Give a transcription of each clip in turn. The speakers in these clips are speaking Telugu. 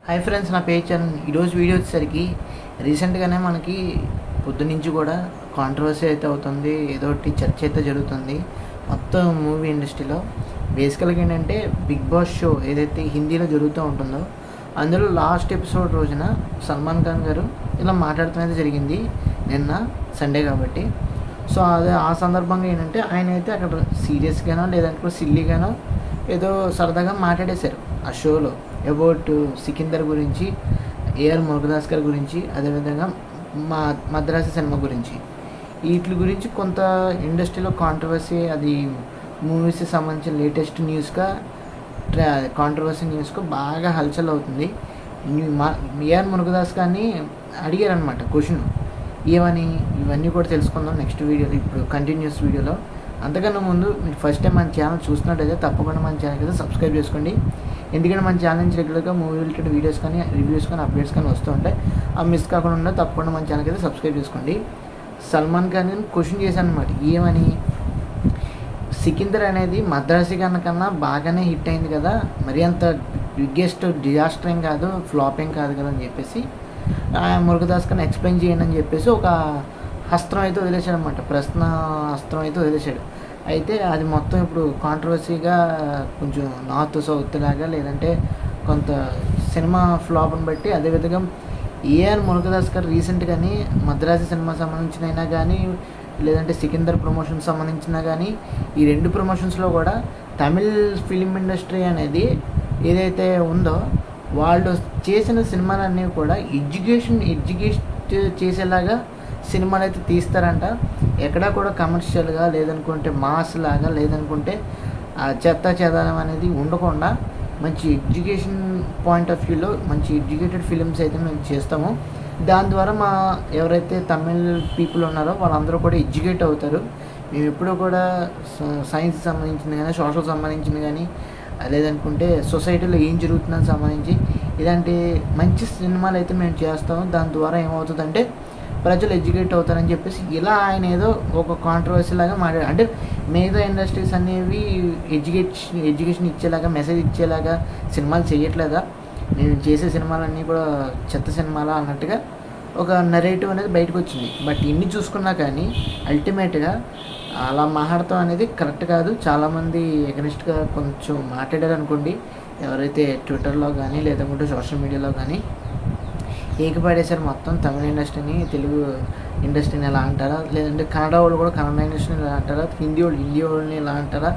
హాయ్ ఫ్రెండ్స్, నా పేరు చరణ్. ఈరోజు వీడియో వచ్చేసరికి రీసెంట్గానే మనకి పొద్దునుంచి కూడా కాంట్రవర్సీ అయితే అవుతుంది, ఏదో ఒకటి చర్చ అయితే జరుగుతుంది మొత్తం మూవీ ఇండస్ట్రీలో. బేసికల్గా ఏంటంటే బిగ్ బాస్ షో ఏదైతే హిందీలో జరుగుతూ ఉంటుందో అందులో లాస్ట్ ఎపిసోడ్ రోజున సల్మాన్ ఖాన్ గారు ఇలా మాట్లాడటం అయితే జరిగింది నిన్న సండే కాబట్టి. సో అదే ఆ సందర్భంగా ఏంటంటే ఆయన అయితే అక్కడ సీరియస్గానో లేదంటే సిల్లీగానో ఏదో సరదాగా మాట్లాడేశారు ఆ షోలో అబౌట్ సికిందర్ గురించి, ఏఆర్ మురుగదాస్ గారి గురించి, అదేవిధంగా మద్రాసి సినిమా గురించి. వీటి గురించి కొంత ఇండస్ట్రీలో కాంట్రవర్సీ, అది మూవీస్కి సంబంధించిన లేటెస్ట్ న్యూస్గా కాంట్రవర్సీ న్యూస్గా బాగా హల్చల్ అవుతుంది. ఏఆర్ మురుగదాస్ గారిని అడిగారనమాట క్వశ్చన్ ఏమని. ఇవన్నీ కూడా తెలుసుకుందాం నెక్స్ట్ వీడియోలో, ఇప్పుడు కంటిన్యూస్ వీడియోలో. అంతకన్నా ముందు మీరు ఫస్ట్ టైం మన ఛానల్ చూసినట్టయితే తప్పకుండా మన ఛానల్ అయితే సబ్స్క్రైబ్ చేసుకోండి. ఎందుకంటే మన ఛానల్ నుంచి రెగ్యులర్గా మూవీ రిలేటెడ్ వీడియోస్ కానీ రివ్యూస్ కానీ అప్డేట్స్ కానీ వస్తూ ఉంటాయి. అవి మిస్ కాకుండా తప్పకుండా మన ఛానల్కి అయితే సబ్స్క్రైబ్ చేసుకోండి. సల్మాన్ ఖాన్ క్వశ్చన్ చేశాను అనమాట, ఏమని సికిందర్ అనేది మద్రాసి కన్నా బాగానే హిట్ అయింది కదా, మరి అంత బిగ్గెస్ట్ డిజాస్టర్ ఏం కాదు, ఫ్లాప్ ఏం కాదు కదా అని చెప్పేసి మురుగదాస్ ఖాన్ ఎక్స్ప్లెయిన్ చేయండి అని చెప్పేసి ఒక అస్త్రం అయితే వదిలేశాడు అనమాట, ప్రశ్న అస్త్రం అయితే వదిలేశాడు. అయితే అది మొత్తం ఇప్పుడు కాంట్రవర్సీగా కొంచెం నార్త్ సౌత్ లాగా, లేదంటే కొంత సినిమా ఫ్లాప్ని బట్టి. అదేవిధంగా ఏఆర్ మురుగదాస్ గారు రీసెంట్గాని మద్రాసి సినిమా సంబంధించినైనా కానీ, లేదంటే సికిందర్ ప్రమోషన్ సంబంధించిన కానీ, ఈ రెండు ప్రమోషన్స్లో కూడా తమిళ్ ఫిలిం ఇండస్ట్రీ అనేది ఏదైతే ఉందో వాళ్ళు చేసిన సినిమాలన్నీ కూడా ఎడ్యుకేట్ చేసేలాగా సినిమాలు అయితే తీస్తారంట. ఎక్కడా కూడా కమర్షియల్గా, లేదనుకుంటే మాస్ లాగా, లేదనుకుంటే చెత్త చెదారం అనేది ఉండకుండా మంచి ఎడ్యుకేషన్ పాయింట్ ఆఫ్ వ్యూలో మంచి ఎడ్యుకేటెడ్ ఫిలిమ్స్ అయితే మేము చేస్తాము. దాని ద్వారా మా ఎవరైతే తమిళ్ పీపుల్ ఉన్నారో వాళ్ళందరూ కూడా ఎడ్యుకేట్ అవుతారు. మేము ఎప్పుడూ కూడా సైన్స్ సంబంధించింది కానీ, సోషల్ సంబంధించింది కానీ, లేదనుకుంటే సొసైటీలో ఏం జరుగుతుందని సంబంధించి ఇలాంటి మంచి సినిమాలు అయితే మేము చేస్తాము. దాని ద్వారా ఏమవుతుందంటే ప్రజలు ఎడ్యుకేట్ అవుతారని చెప్పేసి ఇలా ఆయన ఏదో ఒక కాంట్రవర్సీ లాగా మాట్లాడారు. అంటే మిగతా ఇండస్ట్రీస్ అనేవి ఎడ్యుకేషన్ ఇచ్చేలాగా, మెసేజ్ ఇచ్చేలాగా సినిమాలు చేయట్లేదా, నేను చేసే సినిమాలన్నీ కూడా చెత్త సినిమాలా అన్నట్టుగా ఒక నెరేటివ్ అనేది బయటకు వచ్చింది. బట్ ఇన్ని చూసుకున్నా కానీ అల్టిమేట్గా అలా మాట్లాడటం అనేది కరెక్ట్ కాదు. చాలామంది ఎగనిస్ట్గా కొంచెం మాట్లాడారు అనుకోండి, ఎవరైతే ట్విట్టర్లో కానీ లేదంటే సోషల్ మీడియాలో కానీ ఏకపడేశారు మొత్తం తమిళ ఇండస్ట్రీని, తెలుగు ఇండస్ట్రీని ఎలా అంటారా, లేదంటే కన్నడ వాళ్ళు కూడా కన్నడ ఇండస్ట్రీని ఎలా అంటారా, హిందీ వాళ్ళని ఎలా అంటారా,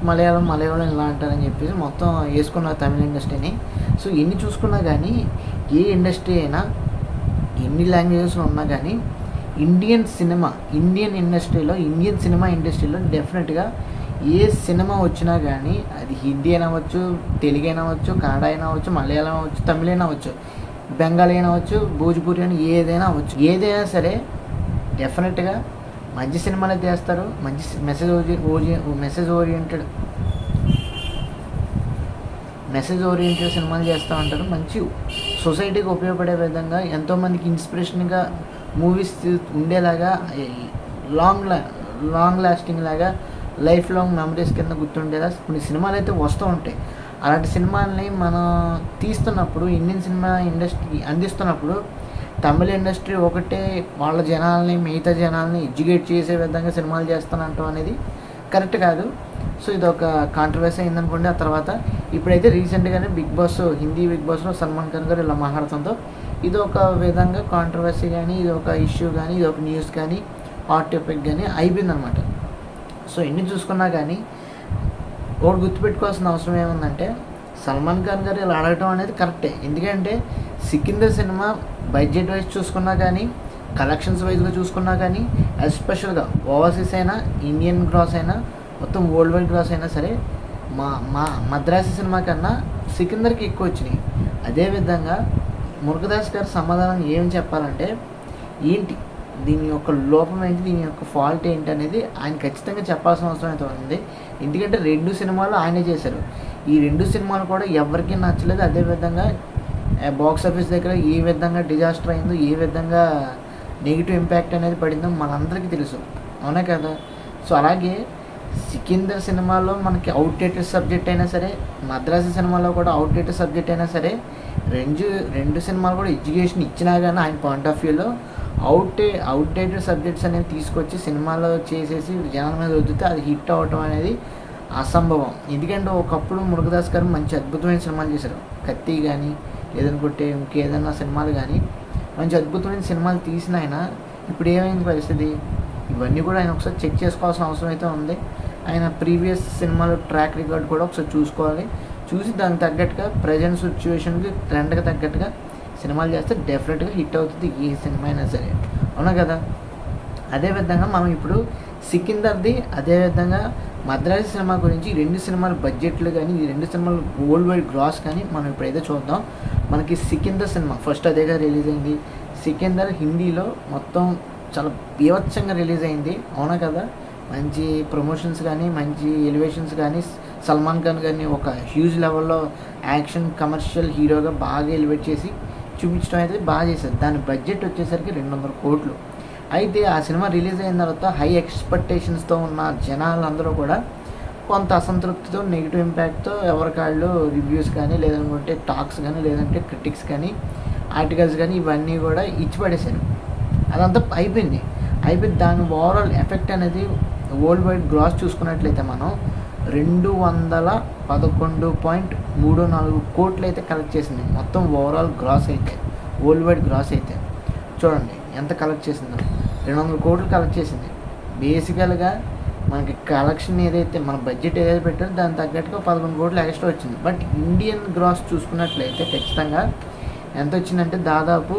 మలయాళం ఎలా అంటారని చెప్పేసి మొత్తం వేసుకున్నారు తమిళ ఇండస్ట్రీని. సో ఎన్ని చూసుకున్నా కానీ, ఏ ఇండస్ట్రీ అయినా ఎన్ని లాంగ్వేజెస్లో ఉన్నా కానీ ఇండియన్ సినిమా ఇండస్ట్రీలో డెఫినెట్గా ఏ సినిమా వచ్చినా కానీ, అది హిందీ అయినా అవ్వచ్చు, తెలుగు అయినా అవ్వచ్చు, కన్నడ అయినా అవ్వచ్చు, మలయాళం అవ్వచ్చు, తమిళ అయినా అవ్వచ్చు, బెంగాలీ అయినా అవ్వచ్చు, భోజ్పూరి అని ఏదైనా అవ్వచ్చు, ఏదైనా సరే డెఫినెట్గా మంచి సినిమాలు తీస్తారు. మంచి మెసేజ్ ఓరియంటెడ్ సినిమాలు చేస్తూ ఉంటారు. మంచి సొసైటీకి ఉపయోగపడే విధంగా, ఎంతోమందికి ఇన్స్పిరేషన్గా మూవీస్ ఉండేలాగా, లాంగ్ లాస్టింగ్ లాగా, లైఫ్ లాంగ్ మెమరీస్ కింద గుర్తుండేలా కొన్ని సినిమాలు అయితే వస్తూ ఉంటాయి. అలాంటి సినిమాలని మనం తీస్తున్నప్పుడు, ఇండియన్ సినిమా ఇండస్ట్రీ అందిస్తున్నప్పుడు తమిళ ఇండస్ట్రీ ఒకటే వాళ్ళ జనాల్ని, మిగతా జనాల్ని ఎడ్యుకేట్ చేసే విధంగా సినిమాలు చేస్తానంటాం అనేది కరెక్ట్ కాదు. సో ఇది ఒక కాంట్రవర్సీ అయిందనుకోండి. ఆ తర్వాత ఇప్పుడైతే రీసెంట్గానే హిందీ బిగ్ బాస్లో సల్మాన్ ఖాన్ గారు ఇలా మాట్లాడుతుందో ఇది ఒక విధంగా కాంట్రవర్సీ కానీ, ఇది ఒక ఇష్యూ కానీ, ఇది ఒక న్యూస్ కానీ, హాట్ టాపిక్ కానీ అయిపోయిందనమాట. సో ఎన్ని చూసుకున్నా కానీ ఒకటి గుర్తుపెట్టుకోవాల్సిన అవసరం ఏముందంటే, సల్మాన్ ఖాన్ గారు ఇలా అడగటం అనేది కరెక్టే. ఎందుకంటే సికిందర్ సినిమా బడ్జెట్ వైజ్ చూసుకున్నా కానీ, కలెక్షన్స్ వైజ్గా చూసుకున్నా కానీ, ఎస్పెషల్గా ఓవర్సీస్ అయినా, ఇండియన్ గ్రాస్ అయినా, మొత్తం వరల్డ్ వైడ్ గ్రాస్ అయినా సరే మా మద్రాసి సినిమా కన్నా సికిందర్కి ఎక్కువ వచ్చినాయి. అదేవిధంగా మురుగదాస్ గారు సమాధానం ఏం చెప్పాలంటే, ఏంటి దీని యొక్క లోపం ఏంటి, దీని యొక్క ఫాల్ట్ ఏంటి అనేది ఆయన ఖచ్చితంగా చెప్పాల్సిన అవసరం అయితే ఉంది. ఎందుకంటే 2 సినిమాలు ఆయనే చేశారు. ఈ 2 సినిమాలు కూడా ఎవరికీ నచ్చలేదు. అదేవిధంగా బాక్స్ ఆఫీస్ దగ్గర ఏ విధంగా డిజాస్టర్ అయిందో, ఏ విధంగా నెగిటివ్ ఇంపాక్ట్ అనేది పడిందో మనందరికీ తెలుసు, అవునా కదా. సో అలాగే సికిందర్ సినిమాలో మనకి అవుట్డేటెడ్ సబ్జెక్ట్ అయినా సరే, మద్రాసి సినిమాలో కూడా అవుట్డేటెడ్ సబ్జెక్ట్ అయినా సరే, రెండు సినిమాలు కూడా ఎడ్యుకేషన్ ఇచ్చినా కానీ ఆయన పాయింట్ ఆఫ్ వ్యూలో అవుట్డేటెడ్ సబ్జెక్ట్స్ అనేవి తీసుకొచ్చి సినిమాలో చేసేసి జనాల మీద వదిలితే అది హిట్ అవ్వటం అనేది అసంభవం. ఎందుకంటే ఒకప్పుడు మురుగదాస్ గారు మంచి అద్భుతమైన సినిమాలు చేశారు. కత్తి కానీ లేదనుకుంటే ఇంకేదన్నా సినిమాలు కానీ మంచి అద్భుతమైన సినిమాలు తీసిన ఆయన ఇప్పుడు ఏమైంది పరిస్థితి? ఇవన్నీ కూడా ఆయన ఒకసారి చెక్ చేసుకోవాల్సిన అవసరం అయితే ఉంది. ఆయన ప్రీవియస్ సినిమాలు ట్రాక్ రికార్డ్ కూడా ఒకసారి చూసుకోవాలి. చూసి దానికి తగ్గట్టుగా ప్రజెంట్ సిచ్యువేషన్కి ట్రెండ్కి తగ్గట్టుగా సినిమాలు చేస్తే డెఫినెట్గా హిట్ అవుతుంది ఏ సినిమా అయినా సరే, అవునా కదా? అదేవిధంగా మనం ఇప్పుడు సికిందర్ది, అదేవిధంగా మద్రాసి సినిమా గురించి ఈ రెండు సినిమాల బడ్జెట్లు కానీ ఈ రెండు సినిమాల వరల్డ్ వైడ్ గ్రాస్ కానీ మనం ఇప్పుడైతే చూద్దాం. మనకి సికిందర్ సినిమా ఫస్ట్ అదేగా రిలీజ్ అయింది. సికిందర్ హిందీలో మొత్తం చాలా బీభత్సంగా రిలీజ్ అయింది, అవునా కదా? మంచి ప్రమోషన్స్ కానీ మంచి ఎలివేషన్స్ కానీ సల్మాన్ ఖాన్ కానీ ఒక హ్యూజ్ లెవెల్లో యాక్షన్ కమర్షియల్ హీరోగా బాగా ఎలివేట్ చేసి చూపించడం అయితే బాగా చేశారు. దాని బడ్జెట్ వచ్చేసరికి 200 కోట్లు. అయితే ఆ సినిమా రిలీజ్ అయిన తర్వాత హై ఎక్స్పెక్టేషన్స్తో ఉన్న జనాలందరూ కూడా కొంత అసంతృప్తితో నెగిటివ్ ఇంపాక్ట్తో ఎవరికాళ్ళు రివ్యూస్ కానీ లేదనుకుంటే టాక్స్ కానీ లేదంటే క్రిటిక్స్ కానీ ఆర్టికల్స్ కానీ ఇవన్నీ కూడా ఇచ్చిపడేశారు. అదంతా అయిపోయింది. దాని ఓవరాల్ ఎఫెక్ట్ అనేది వరల్డ్ వైడ్ గ్రాస్ చూసుకున్నట్లయితే మనం 211.34 కోట్లు అయితే కలెక్ట్ చేసింది. మొత్తం ఓవరాల్ గ్రాస్ అయితే వరల్డ్ వైడ్ గ్రాస్ అయితే చూడండి ఎంత కలెక్ట్ చేసిందో. 200 కోట్లు కలెక్ట్ చేసింది. బేసికల్గా మనకి కలెక్షన్ ఏదైతే మన బడ్జెట్ ఏదైతే పెట్టారో దానికి తగ్గట్టుగా 11 కోట్లు ఎక్స్ట్రా వచ్చింది. బట్ ఇండియన్ గ్రాస్ చూసుకున్నట్లయితే ఖచ్చితంగా ఎంత వచ్చిందంటే దాదాపు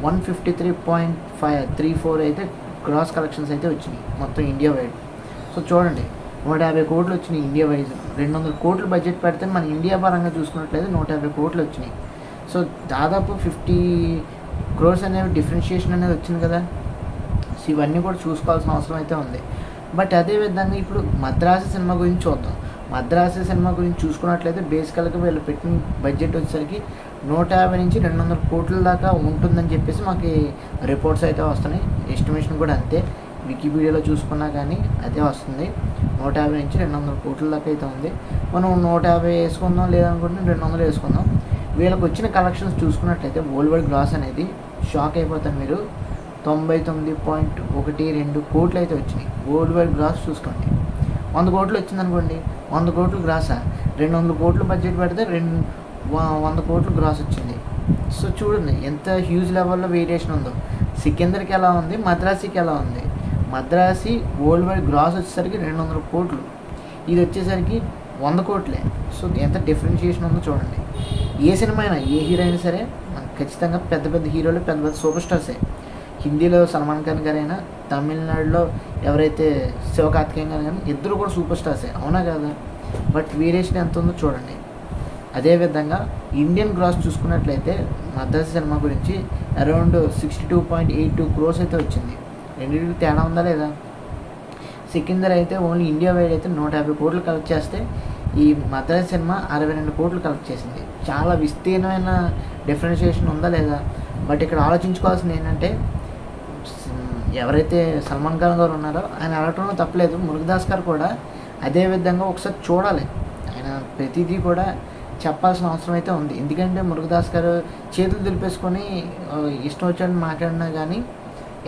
153.34 అయితే గ్రాస్ కలెక్షన్స్ అయితే వచ్చినాయి మొత్తం ఇండియా వైడ్. సో చూడండి 150 కోట్లు వచ్చినాయి ఇండియా వైజ్. 200 కోట్లు బడ్జెట్ పెడితే మన ఇండియా పరంగా చూసుకున్నట్లయితే 150 కోట్లు వచ్చినాయి. సో దాదాపు 50 crores అనేవి డిఫరెన్షియేషన్ అనేది వచ్చింది కదా. సో ఇవన్నీ కూడా చూసుకోవాల్సిన అవసరం అయితే ఉంది. బట్ అదేవిధంగా ఇప్పుడు మద్రాసి సినిమా గురించి చూద్దాం. మద్రాసి సినిమా గురించి చూసుకున్నట్లయితే బేసికల్గా వీళ్ళు పెట్టిన బడ్జెట్ వచ్చేసరికి 150 నుంచి 200 కోట్ల దాకా ఉంటుందని చెప్పేసి మాకు రిపోర్ట్స్ అయితే వస్తున్నాయి. ఎస్టిమేషన్ కూడా అంతే, వికీపీడియాలో చూసుకున్నా కానీ అదే వస్తుంది. 150 నుంచి 200 కోట్ల దాకా అయితే ఉంది. మనం 150 వేసుకుందాం, లేదనుకుంటే 200 వేసుకుందాం. వీళ్ళకి వచ్చిన కలెక్షన్స్ చూసుకున్నట్లయితే వరల్డ్ వైడ్ గ్రాస్ అనేది షాక్ అయిపోతారు మీరు. 99.12 కోట్లు అయితే వచ్చినాయి వరల్డ్ వైడ్ గ్రాస్. చూసుకోండి 100 కోట్లు వచ్చిందనుకోండి, 100 కోట్లు గ్రాసా, 200 కోట్లు బడ్జెట్ పెడితే 100 కోట్లు గ్రాస్ వచ్చింది. సో చూడండి ఎంత హ్యూజ్ లెవెల్లో వేరియేషన్ ఉందో. సికిందర్కి ఎలా ఉంది, మద్రాసీకి ఎలా ఉంది. మద్రాసి వరల్డ్ వైడ్ గ్రాస్ వచ్చేసరికి 200 కోట్లు, ఇది వచ్చేసరికి 100 కోట్లే. సో ఎంత డిఫరెన్షియేషన్ ఉందో చూడండి. ఏ సినిమా అయినా ఏ హీరో అయినా సరే మనకు ఖచ్చితంగా పెద్ద పెద్ద హీరోలు పెద్ద పెద్ద సూపర్ స్టార్సే. హిందీలో సల్మాన్ ఖాన్ గారైనా, తమిళనాడులో ఎవరైతే శివకార్తికేయన్ గారు కానీ ఇద్దరు కూడా సూపర్ స్టార్సే, అవునా కదా? బట్ వేరియేషన్ ఎంత ఉందో చూడండి. అదేవిధంగా ఇండియన్ గ్రాస్ చూసుకున్నట్లయితే మద్రాసి సినిమా గురించి అరౌండ్ 62.82 crores అయితే వచ్చింది. రెండింటికి తేడా ఉందా లేదా? సికిందర్ అయితే ఓన్లీ ఇండియా వైడ్ అయితే 150 కోట్లు కలెక్ట్ చేస్తే ఈ మద్రాసి సినిమా 62 కోట్లు కలెక్ట్ చేసింది. చాలా విస్తీర్ణమైన డిఫరెన్షియేషన్ ఉందా లేదా? బట్ ఇక్కడ ఆలోచించుకోవాల్సింది ఏంటంటే ఎవరైతే సల్మాన్ ఖాన్ గారు ఉన్నారో ఆయన అడగటంలో తప్పలేదు. మురుగదాస్ గారు కూడా అదే విధంగా ఒకసారి చూడాలి. ఆయన ప్రతిదీ కూడా చెప్పాల్సిన అవసరం అయితే ఉంది. ఎందుకంటే మురుగదాస్ గారు చేతులు దులిపేసుకొని ఇష్టం వచ్చాడని మాట్లాడినా కానీ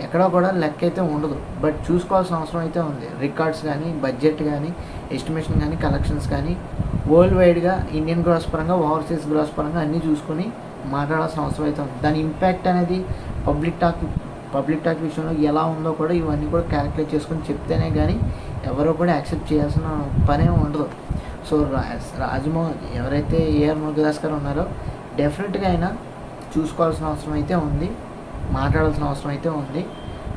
ఎక్కడో కూడా లెక్క అయితే ఉండదు. బట్ చూసుకోవాల్సిన అవసరం అయితే ఉంది. రికార్డ్స్ కానీ, బడ్జెట్ కానీ, ఎస్టిమేషన్ కానీ, కలెక్షన్స్ కానీ వరల్డ్ వైడ్గా ఇండియన్ గ్రాస్ పరంగా, ఓవర్సీస్ గ్రాస్ పరంగా అన్నీ చూసుకొని మాట్లాడాల్సిన అవసరం అయితే ఉంది. దాని ఇంపాక్ట్ అనేది పబ్లిక్ టాక్ విషయంలో ఎలా ఉందో కూడా ఇవన్నీ కూడా క్యాలిక్యులేట్ చేసుకొని చెప్తేనే కానీ ఎవరో కూడా యాక్సెప్ట్ చేయాల్సిన పనే ఉండదు. సో రాజమౌళి ఎవరైతే ఏఆర్ మురుగదాస్ గారు ఉన్నారో డెఫినెట్గా అయినా చూసుకోవాల్సిన అవసరం అయితే ఉంది, మాట్లాడాల్సిన అవసరం అయితే ఉంది.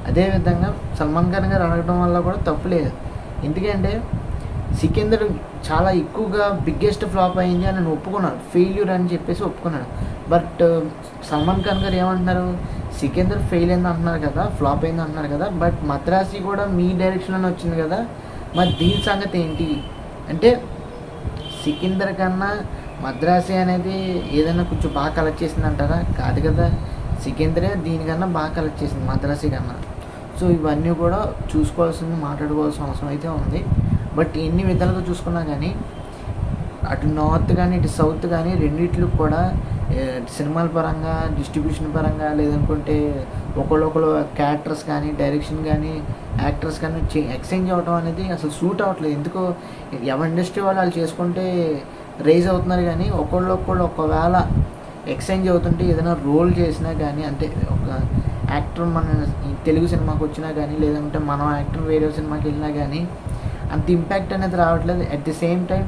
అదేవిధంగా సల్మాన్ ఖాన్ గారు అడగడం వల్ల కూడా తప్పు లేదు. ఎందుకంటే సికిందర్ చాలా ఎక్కువగా బిగ్గెస్ట్ ఫ్లాప్ అయింది అని నేను ఒప్పుకున్నాను, ఫెయిల్యూర్ అని చెప్పేసి ఒప్పుకున్నాడు. బట్ సల్మాన్ ఖాన్ గారు ఏమంటున్నారు, సికిందర్ ఫెయిల్ అయింది అంటున్నారు కదా, ఫ్లాప్ అయింది అంటున్నారు కదా, బట్ మద్రాసి కూడా మీ డైరెక్షన్లోనే వచ్చింది కదా, మరి దీని సంగతి ఏంటి అంటే సికిందర్ కన్నా మద్రాసి అనేది ఏదైనా కొంచెం బాగా కలెక్ట్ చేసింది అంటారా? కాదు కదా, సికిందరే దీనికన్నా బాగా కలెక్ట్ చేసింది మద్రాసి కన్నా. సో ఇవన్నీ కూడా చూసుకోవాల్సింది, మాట్లాడుకోవాల్సిన అవసరం అయితే ఉంది. బట్ ఎన్ని విధాలుగా చూసుకున్నా కానీ అటు నార్త్ కానీ ఇటు సౌత్ కానీ రెండిట్లు కూడా సినిమాల పరంగా, డిస్ట్రిబ్యూషన్ పరంగా, లేదనుకుంటే ఒకళ్ళొకళ్ళు క్యారెక్టర్స్ కానీ, డైరెక్షన్ కానీ, యాక్టర్స్ కానీ ఎక్స్చేంజ్ అవ్వటం అనేది అసలు సూట్ అవ్వట్లేదు. ఎందుకో ఎవరి ఇండస్ట్రీ వాళ్ళు చేసుకుంటే రైజ్ అవుతున్నారు, కానీ ఒకళ్ళొకళ్ళు ఒకవేళ ఎక్స్చేంజ్ అవుతుంటే ఏదైనా రోల్ చేసినా కానీ, అంటే ఒక యాక్టర్ మన తెలుగు సినిమాకి వచ్చినా కానీ, లేదంటే మనం యాక్టర్ వేరే సినిమాకి వెళ్ళినా కానీ అంత ఇంపాక్ట్ అనేది రావట్లేదు. At the same time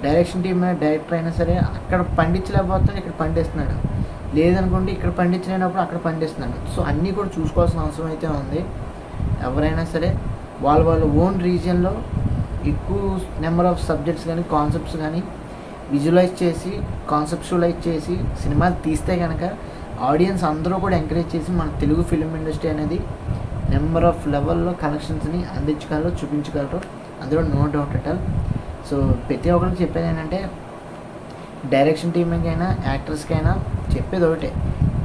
direction team director అయినా సరే అక్కడ పండించలేకపోతున్నాడు, ఇక్కడ పండిస్తున్నాడు. లేదనుకోండి ఇక్కడ పండించలేనప్పుడు అక్కడ పండిస్తున్నాడు. సో అన్నీ కూడా చూసుకోవాల్సిన అవసరం అయితే ఉంది. ఎవరైనా సరే వాళ్ళ ఓన్ రీజియన్లో ఎక్కువ నెంబర్ ఆఫ్ సబ్జెక్ట్స్ కానీ, కాన్సెప్ట్స్ కానీ విజువలైజ్ చేసి, కాన్సెప్చువలైజ్ చేసి సినిమాలు తీస్తే కనుక ఆడియన్స్ అందరూ కూడా ఎంకరేజ్ చేసి మన తెలుగు ఫిలిం ఇండస్ట్రీ అనేది నెంబర్ ఆఫ్ లెవెల్లో కలెక్షన్స్ని అందించగలరు, చూపించగలరు. అందులో no doubt at all. So ప్రతి ఒక్కరికి చెప్పేది ఏంటంటే, డైరెక్షన్ టీమ్కైనా, యాక్టర్స్కైనా చెప్పేది ఒకటే,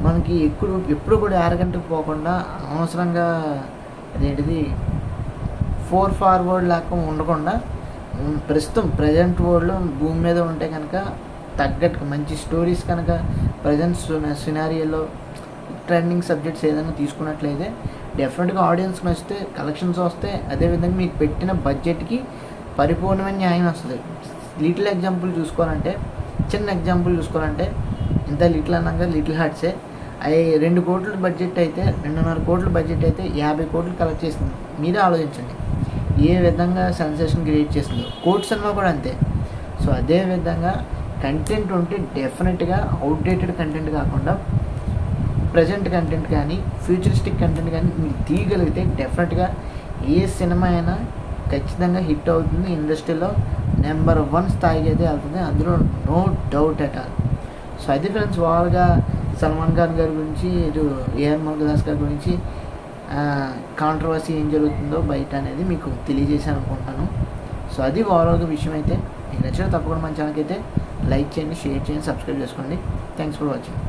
మనకి ఎప్పుడు కూడా యారగంటకు పోకుండా అనవసరంగా అదేంటిది ఫార్వర్డ్ లాగా ఉండకుండా ప్రస్తుతం ప్రజెంట్ వరల్డ్లో భూమి మీద ఉంటే కనుక తగ్గట్టుగా మంచి స్టోరీస్ కనుక ప్రజెంట్ సినారియోలో ట్రెండింగ్ సబ్జెక్ట్స్ ఏదైనా తీసుకున్నట్లయితే డెఫినెట్గా ఆడియన్స్ నచ్చితే, కలెక్షన్స్ వస్తే, అదేవిధంగా మీకు పెట్టిన బడ్జెట్కి పరిపూర్ణమైన న్యాయం వస్తుంది. లిటిల్ ఎగ్జాంపుల్ చూసుకోవాలంటే, చిన్న ఎగ్జాంపుల్ చూసుకోవాలంటే, ఇంత లిటిల్ అన్నాక లిటిల్ హార్ట్సే అవి 2 కోట్ల బడ్జెట్ అయితే, 2.5 కోట్ల బడ్జెట్ అయితే 50 కోట్లు కలెక్ట్ చేస్తుంది. మీరే ఆలోచించండి ఏ విధంగా సెన్సేషన్ క్రియేట్ చేస్తుందో. కోర్ట్ సినిమా కూడా అంతే. సో అదే విధంగా కంటెంట్ ఉంటే డెఫినెట్గా అవుట్డేటెడ్ కంటెంట్ కాకుండా ప్రజెంట్ కంటెంట్ కానీ, ఫ్యూచరిస్టిక్ కంటెంట్ కానీ మీరు తీయగలిగితే డెఫినెట్గా ఏ సినిమా అయినా ఖచ్చితంగా హిట్ అవుతుంది. ఇండస్ట్రీలో నెంబర్ 1 స్థాయికి అయితే వెళ్తుంది, అందులో no doubt at all. So అది ఫ్రెండ్స్, ఓవర్గా సల్మాన్ ఖాన్ గారి గురించి, ఇటు ఏఆర్ మురుగదాస్ గారి గురించి కాంట్రవర్సీ ఏం జరుగుతుందో బయట అనేది మీకు తెలియజేశాను అనుకుంటాను. సో అది ఓవరాల్గా విషయం. అయితే మీకు నచ్చితే తప్పకుండా మన ఛానల్కి అయితే లైక్ చేయండి, షేర్ చేయండి, సబ్స్క్రైబ్ చేసుకోండి. Thanks for watching.